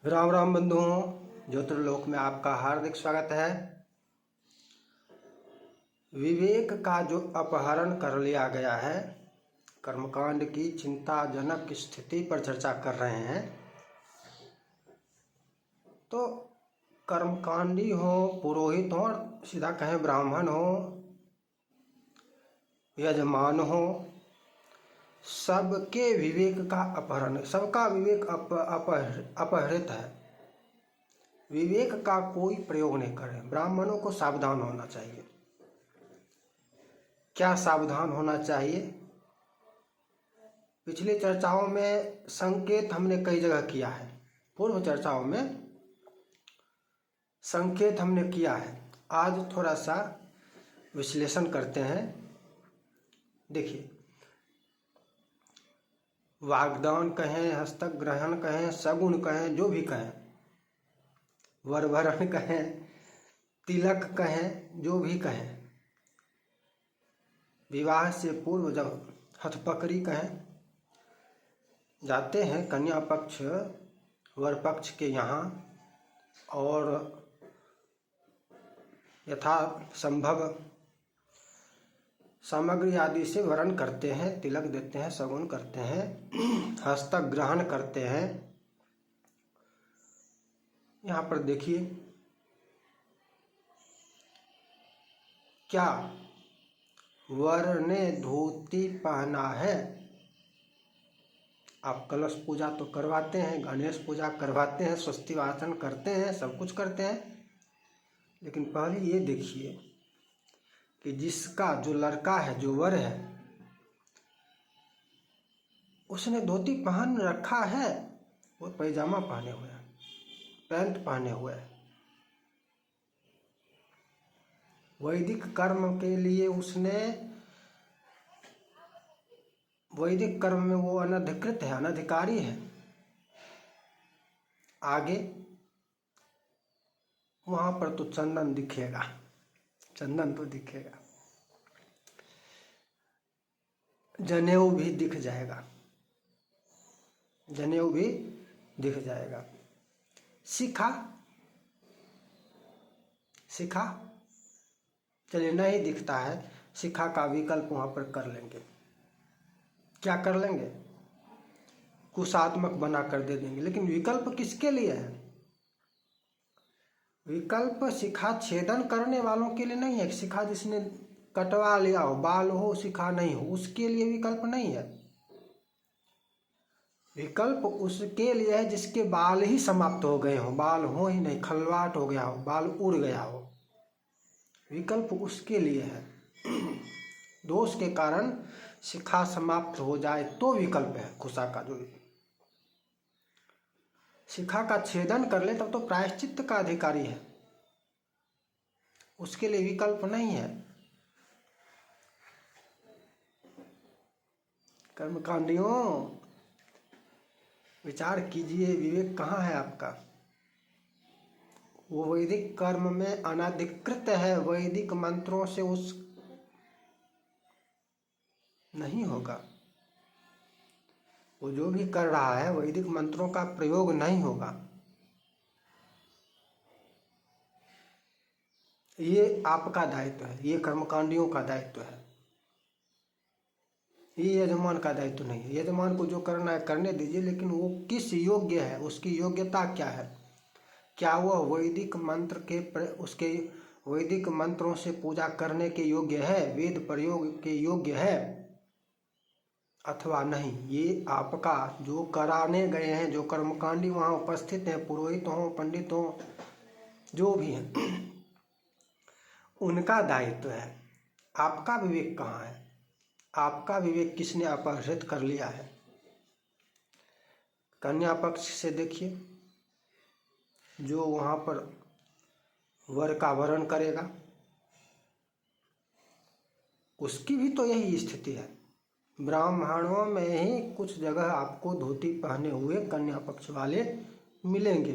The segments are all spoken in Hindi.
राम राम बंधुओं, ज्योतिर्लोक में आपका हार्दिक स्वागत है। विवेक का जो अपहरण कर लिया गया है, कर्मकांड की चिंताजनक स्थिति पर चर्चा कर रहे हैं। तो कर्मकांडी हो, पुरोहित हो, सीधा कहें ब्राह्मण हो, यजमान हो, सबके विवेक का अपहरण, सबका विवेक अपहृत है। विवेक का कोई प्रयोग नहीं करें। ब्राह्मणों को सावधान होना चाहिए। क्या सावधान होना चाहिए? पिछली चर्चाओं में संकेत हमने कई जगह किया है, पूर्व चर्चाओं में संकेत हमने किया है। आज थोड़ा सा विश्लेषण करते हैं। देखिए, वाग्दान कहें, हस्तक ग्रहण कहें, सगुन कहें, जो भी कहें, वरभरण कहें, तिलक कहें, जो भी कहें, विवाह से पूर्व जब हथपकड़ी कहें, जाते हैं कन्या पक्ष वर पक्ष के यहाँ और यथा संभव सामग्री आदि से वरण करते हैं, तिलक देते हैं, सगुन करते हैं, हस्तक ग्रहण करते हैं। यहाँ पर देखिए, क्या वर ने धोती पहना है? आप कलश पूजा तो करवाते हैं, गणेश पूजा करवाते हैं, स्वस्ति वाचन करते हैं, सब कुछ करते हैं, लेकिन पहले ये देखिए कि जिसका जो लड़का है, जो वर है, उसने धोती पहन रखा है, वो पैजामा पहने हुए है, पैंट पहने हुए है। वैदिक कर्म के लिए उसने, वैदिक कर्म में वो अनधिकृत है, अनधिकारी है। आगे वहां पर तो चंदन दिखेगा, चंदन तो दिखेगा, जनेऊ भी दिख जाएगा, जनेऊ भी दिख जाएगा। शिखा, शिखा चलिए नहीं दिखता है, शिखा का विकल्प वहां पर कर लेंगे। क्या कर लेंगे? कुशात्मक बना कर दे देंगे। लेकिन विकल्प किसके लिए है? विकल्प शिखा छेदन करने वालों के लिए नहीं है। शिखा जिसने कटवा लिया हो, बाल हो, शिखा नहीं हो, उसके लिए विकल्प नहीं है। विकल्प उसके लिए है जिसके बाल ही समाप्त हो गए हो, बाल हो ही नहीं, खलवाट हो गया हो, बाल उड़ गया हो। विकल्प उसके लिए है। दोष के कारण शिखा समाप्त हो जाए तो विकल्प है। कुशा का जो शिखा का छेदन कर ले तब तो प्रायश्चित्त का अधिकारी है, उसके लिए विकल्प नहीं है। कर्मकांडियों, विचार कीजिए, विवेक कहाँ है आपका? वो वैदिक कर्म में अनधिकृत है, वैदिक मंत्रों से उस नहीं होगा। वो जो भी कर रहा है वैदिक मंत्रों का प्रयोग नहीं होगा। ये आपका दायित्व है, ये कर्मकांडियों का दायित्व है, ये यजमान का दायित्व नहीं है। यजमान को जो करना है करने दीजिए, लेकिन वो किस योग्य है, उसकी योग्यता क्या है? क्या वह वैदिक मंत्र के उसके वैदिक मंत्रों से पूजा करने के योग्य है, वेद प्रयोग के योग्य है अथवा नहीं? ये आपका, जो कराने गए हैं, जो कर्मकांडी वहाँ उपस्थित हैं, पुरोहित हो, पंडित हो, जो भी हैं, उनका दायित्व है। आपका विवेक कहाँ है? आपका विवेक किसने अपहृत कर लिया है? कन्या पक्ष से देखिए, जो वहाँ पर वर का वरण करेगा, उसकी भी तो यही स्थिति है। ब्राह्मणों में ही कुछ जगह आपको धोती पहने हुए कन्या पक्ष वाले मिलेंगे,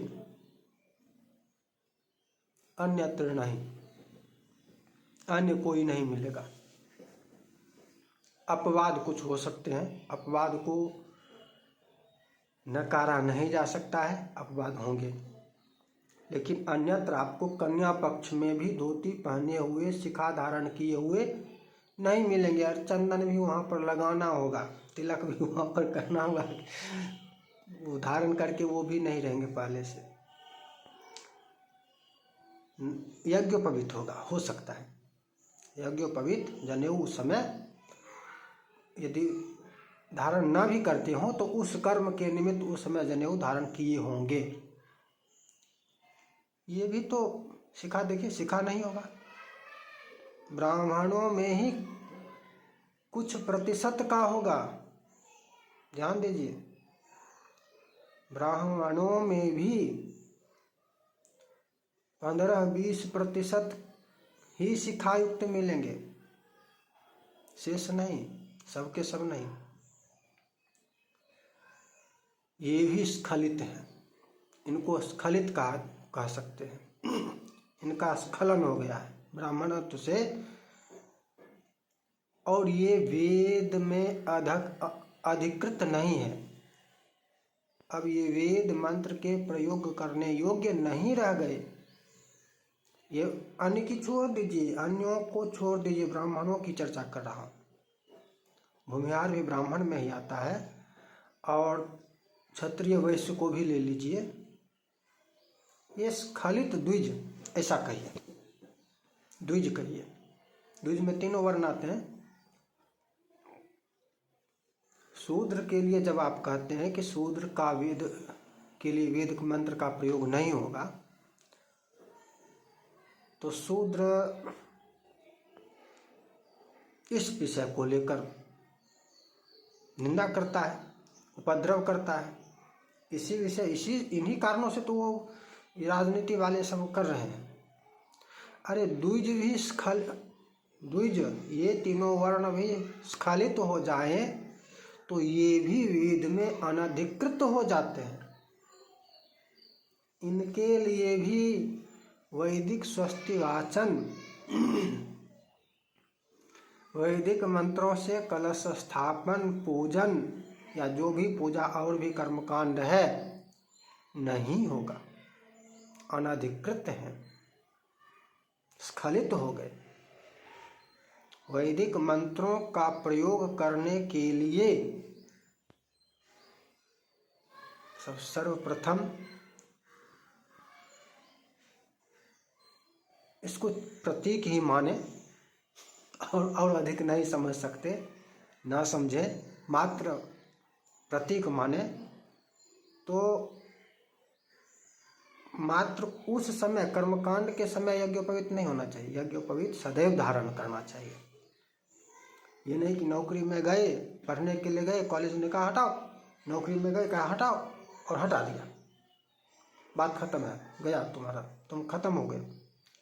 अन्यत्र नहीं, अन्य कोई नहीं मिलेगा। अपवाद कुछ हो सकते हैं, अपवाद को नकारा नहीं जा सकता है, अपवाद होंगे। लेकिन अन्यत्र आपको कन्या पक्ष में भी धोती पहने हुए, शिखा धारण किए हुए नहीं मिलेंगे। और चंदन भी वहाँ पर लगाना होगा, तिलक भी वहाँ पर करना होगा, वो धारण करके वो भी नहीं रहेंगे पहले से। यज्ञोपवीत होगा, हो सकता है यज्ञोपवीत जनेऊ उस समय यदि धारण न भी करते हो तो उस कर्म के निमित्त उस समय जनेऊ धारण किए होंगे। ये भी तो शिखा, देखिए शिखा नहीं होगा। ब्राह्मणों में ही कुछ प्रतिशत का होगा, ध्यान दीजिए। ब्राह्मणों में भी 15-20% ही शिखायुक्त मिलेंगे, शेष नहीं, सबके सब नहीं। ये भी स्खलित हैं, इनको स्खलित कह सकते हैं। इनका स्खलन हो गया है ब्राह्मणत्व से, और ये वेद में अधिकृत नहीं है। अब ये वेद मंत्र के प्रयोग करने योग्य नहीं रह गए। ये अन्य की छोड़ दीजिए, अन्यों को छोड़ दीजिए, ब्राह्मणों की चर्चा कर रहा हूँ। भूमिहार भी ब्राह्मण में ही आता है, और क्षत्रिय वैश्य को भी ले लीजिए। ये स्खलित द्विज, ऐसा कहिए, द्विज कहिए। द्विज में 3 वर्ण आते हैं। शूद्र के लिए जब आप कहते हैं कि शूद्र का वेद के लिए वेद मंत्र का प्रयोग नहीं होगा, तो शूद्र इस विषय को लेकर निंदा करता है, उपद्रव करता है। इन्हीं कारणों से तो वो राजनीति वाले सब कर रहे हैं। अरे द्विज भी द्विज, ये तीनों वर्ण भी स्खलित हो जाए तो ये भी वेद में अनधिकृत हो जाते हैं। इनके लिए भी वैदिक स्वस्ति वाचन, वैदिक मंत्रों से कलश स्थापन, पूजन या जो भी पूजा और भी कर्मकांड है नहीं होगा, अनधिकृत हैं, स्खलित हो गए। वैदिक मंत्रों का प्रयोग करने के लिए सर्वप्रथम इसको प्रतीक ही माने, और अधिक नहीं समझ सकते, ना समझे, मात्र प्रतीक माने तो मात्र उस समय कर्मकांड के समय यज्ञोपवीत नहीं होना चाहिए। यज्ञोपवीत सदैव धारण करना चाहिए। ये नहीं कि नौकरी में गए, पढ़ने के लिए गए, कॉलेज ने कहा हटाओ, नौकरी में गए कहा हटाओ, और हटा दिया, बात खत्म है, गया तुम्हारा, तुम खत्म हो गए,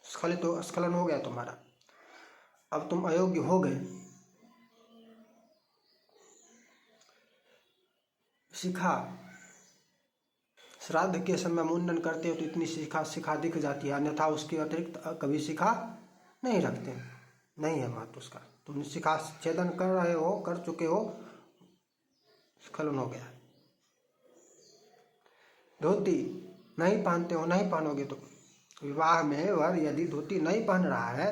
स्खलन हो गया तुम्हारा, अब तुम अयोग्य हो गए। शिखा, श्राद्ध के समय मुंडन करते हो तो इतनी शिखा दिख जाती है, अन्यथा उसके अतिरिक्त कभी शिखा नहीं रखते, नहीं है महत्व उसका। तुम शिखा छेदन कर रहे हो, कर चुके हो, स्खलन हो गया। धोती नहीं पहनते हो, नहीं पहनोगे तो विवाह में वर यदि धोती नहीं पहन रहा है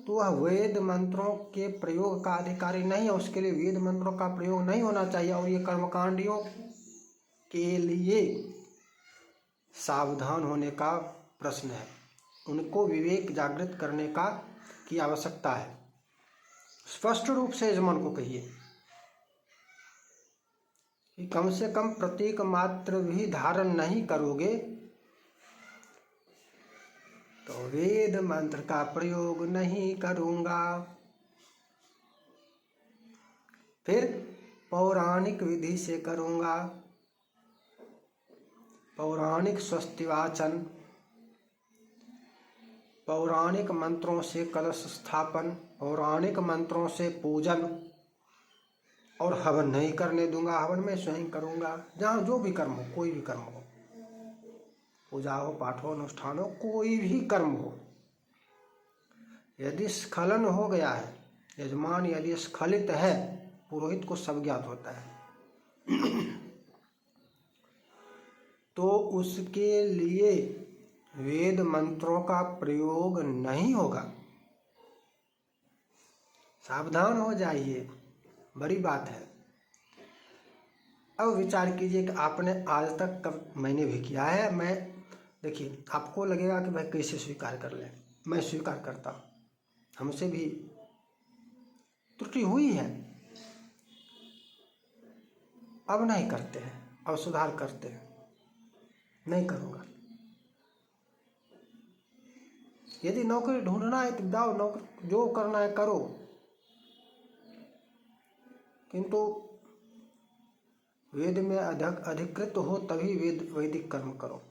तो वह वेद मंत्रों के प्रयोग का अधिकारी नहीं है, उसके लिए वेद मंत्रों का प्रयोग नहीं होना चाहिए। और ये कर्मकांडियों के लिए सावधान होने का प्रश्न है, उनको विवेक जागृत करने की आवश्यकता है। स्पष्ट रूप से यजमान को कहिए कि कम से कम प्रतीक मात्र भी धारण नहीं करोगे तो वेद मंत्र का प्रयोग नहीं करूंगा। फिर पौराणिक विधि से करूंगा, पौराणिक स्वस्ति वाचन, पौराणिक मंत्रों से कलश स्थापन, पौराणिक मंत्रों से पूजन, और हवन नहीं करने दूंगा। हवन में स्वयं करूंगा, जहाँ जो भी कर्म हो, कोई भी कर्म हो, पूजा हो, पाठ हो, अनुष्ठान हो, कोई भी कर्म हो, यदि स्खलन हो गया है, यजमान यदि स्खलित है, पुरोहित को सब ज्ञात होता है। तो उसके लिए वेद मंत्रों का प्रयोग नहीं होगा। सावधान हो जाइए, बड़ी बात है। अब विचार कीजिए कि आपने आज तक, कब मैंने भी किया है, मैं देखिए आपको लगेगा कि भाई कैसे स्वीकार कर ले, मैं स्वीकार करता हूँ, हमसे भी त्रुटि हुई है, अब नहीं करते हैं, अब सुधार करते हैं, नहीं करूँगा। यदि नौकरी ढूंढना है तो जाओ, नौकरी जो करना है करो, किंतु वेद में अधिकृत हो तभी वैदिक कर्म करो,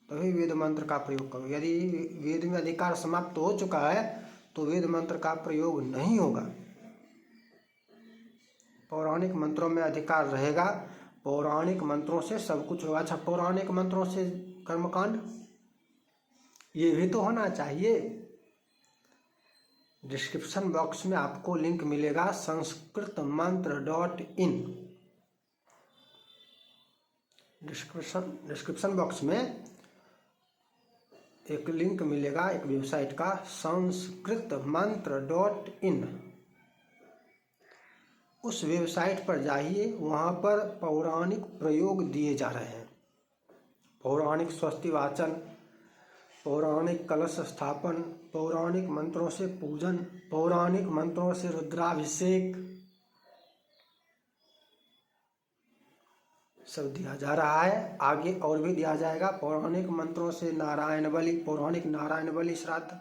तभी वेद मंत्र का प्रयोग करो। यदि वेद में अधिकार समाप्त हो चुका है तो वेद मंत्र का प्रयोग नहीं होगा। पौराणिक मंत्रों में अधिकार रहेगा, पौराणिक मंत्रों से सब कुछ होगा। अच्छा, पौराणिक मंत्रों से कर्मकांड, ये भी तो होना चाहिए। डिस्क्रिप्शन बॉक्स में आपको लिंक मिलेगा sanskritmantra.in। डिस्क्रिप्शन बॉक्स में एक लिंक मिलेगा एक वेबसाइट का, sanskritmantra.in। उस वेबसाइट पर जाइए, वहाँ पर पौराणिक प्रयोग दिए जा रहे हैं। पौराणिक स्वस्ति वाचन, पौराणिक कलश स्थापन, पौराणिक मंत्रों से पूजन, पौराणिक मंत्रों से रुद्राभिषेक, सब दिया जा रहा है। आगे और भी दिया जाएगा। पौराणिक मंत्रों से नारायण बलि, पौराणिक नारायण बलि श्राद्ध,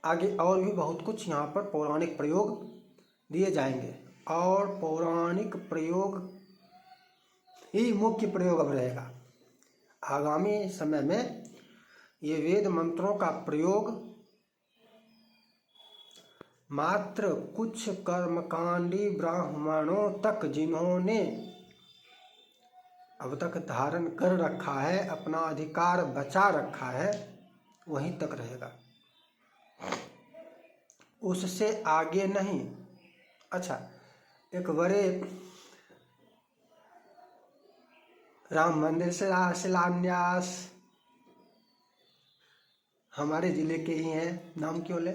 आगे और भी बहुत कुछ यहाँ पर पौराणिक प्रयोग दिए जाएंगे। और पौराणिक प्रयोग ही मुख्य प्रयोग अब रहेगा। आगामी समय में ये वेद मंत्रों का प्रयोग मात्र कुछ कर्मकांडी ब्राह्मणों तक, जिन्होंने अब तक धारण कर रखा है, अपना अधिकार बचा रखा है, वहीं तक रहेगा, उससे आगे नहीं। अच्छा, एक बड़े राम मंदिर से शिलान्यास हमारे जिले के ही हैं, नाम क्यों ले,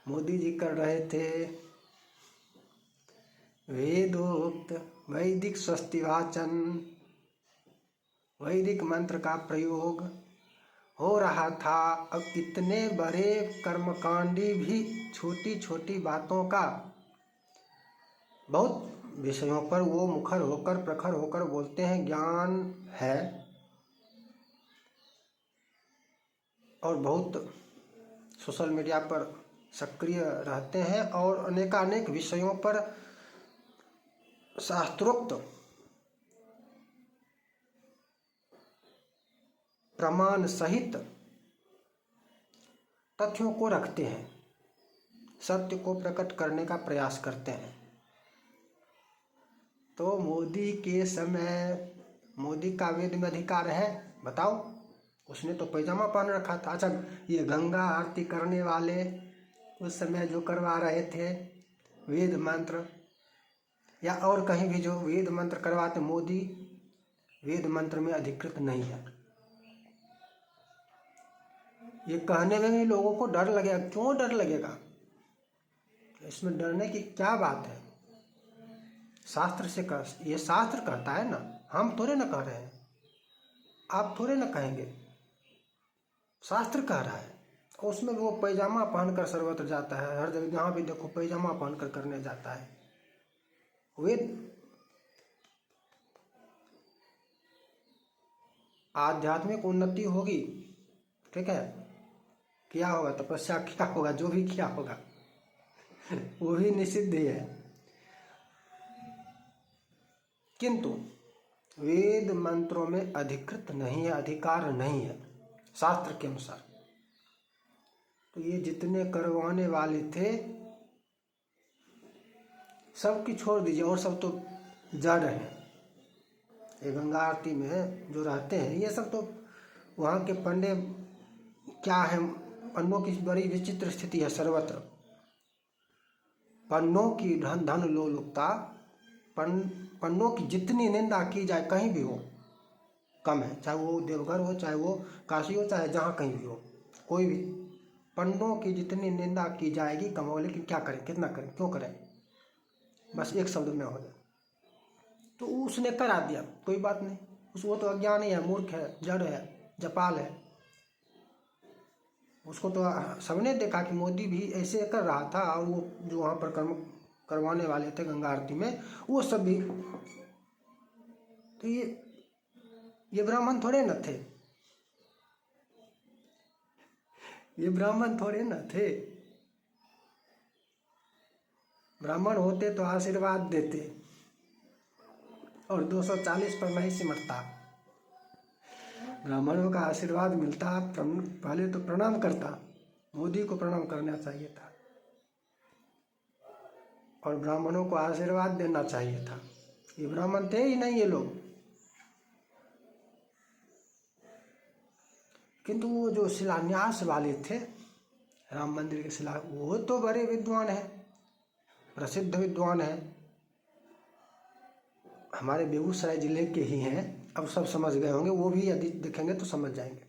मोदी जी कर रहे थे। वेदोक्त वैदिक स्वस्ति वाचन, वैदिक मंत्र का प्रयोग हो रहा था। अब इतने बड़े कर्मकांडी भी छोटी छोटी बातों का, बहुत विषयों पर वो मुखर होकर, प्रखर होकर बोलते हैं, ज्ञान है, और बहुत सोशल मीडिया पर सक्रिय रहते हैं और अनेकानेक विषयों पर शास्त्रोक्त प्रमाण सहित तथ्यों को रखते हैं, सत्य को प्रकट करने का प्रयास करते हैं। तो मोदी के समय, मोदी का वेद में अधिकार है, बताओ, उसने तो पैजामा पहन रखा था। अच्छा, ये गंगा आरती करने वाले उस समय जो करवा रहे थे वेद मंत्र, या और कहीं भी जो वेद मंत्र करवाते, मोदी वेद मंत्र में अधिकृत नहीं है। ये कहने में भी लोगों को डर लगेगा। क्यों डर लगेगा? इसमें डरने की क्या बात है? शास्त्र से ये शास्त्र कहता है ना, हम थोड़े ना कह रहे हैं, आप थोड़े ना कहेंगे, शास्त्र कह रहा है। उसमें वो पैजामा पहनकर सर्वत्र जाता है, हर जगह जहाँ भी देखो पैजामा पहनकर करने जाता है। वेद आध्यात्मिक उन्नति होगी, ठीक है, क्या होगा, तपस्या क्या होगा, जो भी क्या होगा वो भी निषिद्ध ही है। किंतु वेद मंत्रों में अधिकृत नहीं है, अधिकार नहीं है शास्त्र के अनुसार। तो ये जितने करवाने वाले थे सबकी छोड़ दीजिए, और सब तो जड़ हैं। ये गंगा आरती में जो रहते हैं ये सब तो वहाँ के पंडे क्या है, पन्नों की बड़ी विचित्र स्थिति है सर्वत्र। पन्नों की धन लोलुपता पन्नों की जितनी निंदा की जाए कहीं भी हो कम है, चाहे वो देवघर हो, चाहे वो काशी हो, चाहे जहाँ कहीं भी हो, कोई भी पन्नों की जितनी निंदा की जाएगी कम हो। लेकिन क्या करें, कितना करें, क्यों करें, बस एक शब्द में हो जाए। तो उसने करा दिया, कोई बात नहीं, वो तो अज्ञानी है, मूर्ख है, जड़ है, जपाल है। उसको तो सबने देखा कि मोदी भी ऐसे कर रहा था, और वो जो वहाँ पर कर्म करवाने वाले थे गंगा आरती में, वो सब भी। तो ये ब्राह्मण थोड़े न थे, ये ब्राह्मण थोड़े न थे। ब्राह्मण होते तो आशीर्वाद देते और 240 पर नहीं सिमटता। ब्राह्मणों का आशीर्वाद मिलता, पहले तो प्रणाम करता, मोदी को प्रणाम करना चाहिए था और ब्राह्मणों को आशीर्वाद देना चाहिए था। ये ब्राह्मण थे ही नहीं ये लोग। किंतु वो जो शिलान्यास वाले थे राम मंदिर के शिला, वो तो बड़े विद्वान हैं, प्रसिद्ध विद्वान हैं, हमारे बेगूसराय जिले के ही हैं। अब सब समझ गए होंगे, वो भी यदि देखेंगे तो समझ जाएंगे।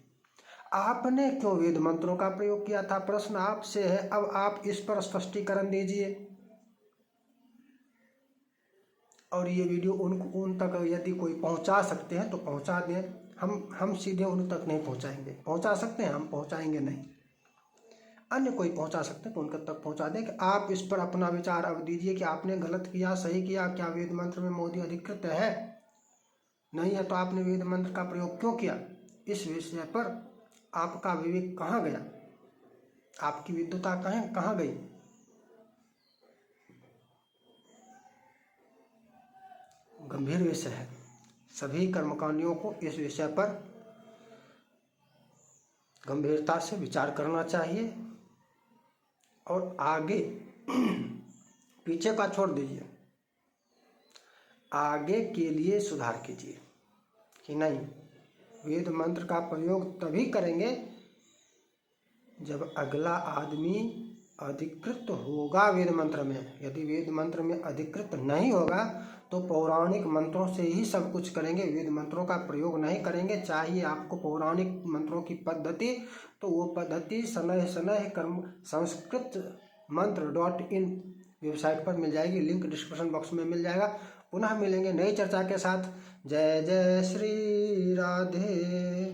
आपने क्यों वेद मंत्रों का प्रयोग किया था, प्रश्न आपसे है। अब आप इस पर स्पष्टीकरण दीजिए और ये वीडियो उन तक यदि कोई पहुंचा सकते हैं तो पहुंचा दें। हम सीधे उन तक नहीं पहुंचाएंगे, पहुंचा सकते हैं, हम पहुंचाएंगे नहीं। अन्य कोई पहुंचा सकते हैं तो उनके तक पहुंचा दें कि आप इस पर अपना विचार अब दीजिए कि आपने गलत किया, सही किया, क्या वेद मंत्र में मोदी अधिकृत है, नहीं है तो आपने वेद मंत्र का प्रयोग क्यों किया। इस विषय पर आपका विवेक कहाँ गया, आपकी विद्वता कहाँ गई। गंभीर विषय है, सभी कर्मकांडियों को इस विषय पर गंभीरता से विचार करना चाहिए और आगे पीछे का छोड़ दीजिए, आगे के लिए सुधार कीजिए कि नहीं, वेद मंत्र का प्रयोग तभी करेंगे जब अगला आदमी अधिकृत होगा वेद मंत्र में। यदि वेद मंत्र में अधिकृत नहीं होगा तो पौराणिक मंत्रों से ही सब कुछ करेंगे, वेद मंत्रों का प्रयोग नहीं करेंगे। चाहिए आपको पौराणिक मंत्रों की पद्धति, तो वो पद्धति शनैः कर्म संस्कृत मंत्र.in वेबसाइट पर मिल जाएगी, लिंक डिस्क्रिप्शन बॉक्स में मिल जाएगा। पुनः मिलेंगे नई चर्चा के साथ। जय जय श्री राधे।